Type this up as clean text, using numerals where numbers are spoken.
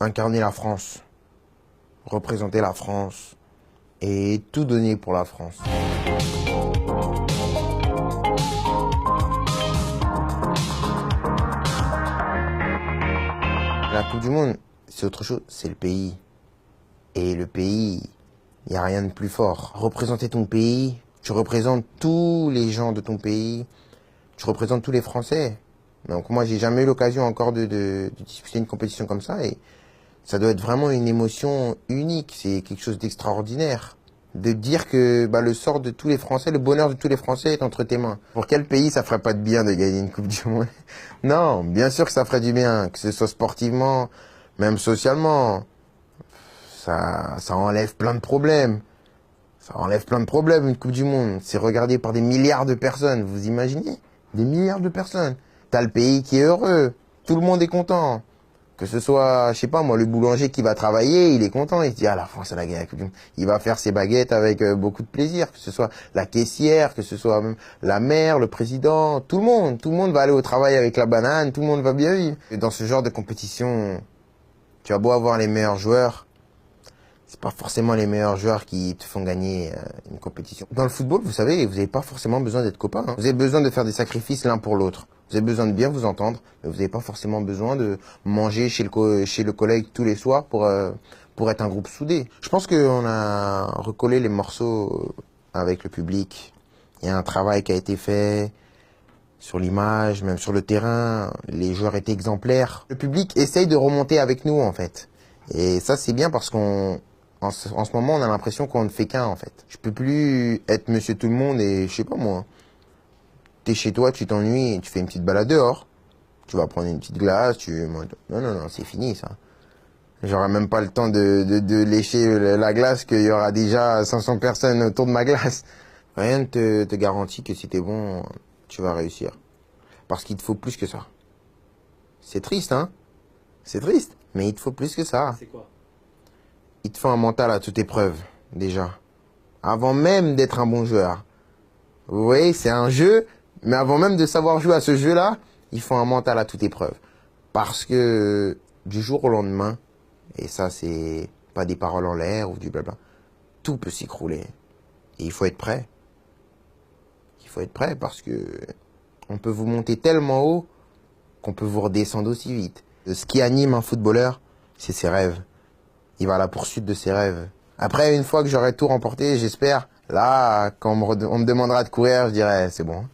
incarner la France, représenter la France et tout donner pour la France. La Coupe du Monde, c'est autre chose, c'est le pays. Et le pays, il n'y a rien de plus fort. Représenter ton pays, tu représentes tous les gens de ton pays, tu représentes tous les Français. Donc moi, j'ai jamais eu l'occasion encore de disputer une compétition comme ça et ça doit être vraiment une émotion unique. C'est quelque chose d'extraordinaire. De dire que le sort de tous les Français, le bonheur de tous les Français est entre tes mains. Pour quel pays ça ferait pas de bien de gagner une Coupe du Monde? Non, bien sûr que ça ferait du bien, que ce soit sportivement, même socialement. Ça enlève plein de problèmes. Ça enlève plein de problèmes, une Coupe du Monde. C'est regardé par des milliards de personnes, vous imaginez? Des milliards de personnes. T'as le pays qui est heureux. Tout le monde est content. Que ce soit, je sais pas moi, le boulanger qui va travailler, il est content. Il se dit, ah, la France, elle a gagné la Coupe du Monde. Il va faire ses baguettes avec beaucoup de plaisir. Que ce soit la caissière, que ce soit même la mère, le président, tout le monde. Tout le monde va aller au travail avec la banane. Tout le monde va bien vivre. Et dans ce genre de compétition, tu as beau avoir les meilleurs joueurs, c'est pas forcément les meilleurs joueurs qui te font gagner une compétition. Dans le football, vous savez, vous n'avez pas forcément besoin d'être copains. Vous avez besoin de faire des sacrifices l'un pour l'autre. Vous avez besoin de bien vous entendre, mais vous n'avez pas forcément besoin de manger chez le collègue tous les soirs pour être un groupe soudé. Je pense qu'on a recollé les morceaux avec le public. Il y a un travail qui a été fait sur l'image, même sur le terrain. Les joueurs étaient exemplaires. Le public essaye de remonter avec nous, en fait. Et ça, c'est bien parce qu'en ce moment, on a l'impression qu'on ne fait qu'un, en fait. Je peux plus être monsieur tout le monde et, je sais pas moi, t'es chez toi, tu t'ennuies, tu fais une petite balade dehors. Tu vas prendre une petite glace, Non, c'est fini, ça. J'aurai même pas le temps de lécher la glace qu'il y aura déjà 500 personnes autour de ma glace. Rien ne te garantit que si t'es bon, tu vas réussir. Parce qu'il te faut plus que ça. C'est triste, hein? C'est triste, mais il te faut plus que ça. C'est quoi? Il te faut un mental à toute épreuve, déjà. Avant même d'être un bon joueur. Vous voyez, c'est un jeu, mais avant même de savoir jouer à ce jeu-là, il faut un mental à toute épreuve. Parce que du jour au lendemain, et ça c'est pas des paroles en l'air ou du blabla, tout peut s'écrouler. Et il faut être prêt. Il faut être prêt parce que on peut vous monter tellement haut qu'on peut vous redescendre aussi vite. Ce qui anime un footballeur, c'est ses rêves. Il va à la poursuite de ses rêves. Après, une fois que j'aurai tout remporté, j'espère, là, quand on me demandera de courir, je dirai, c'est bon.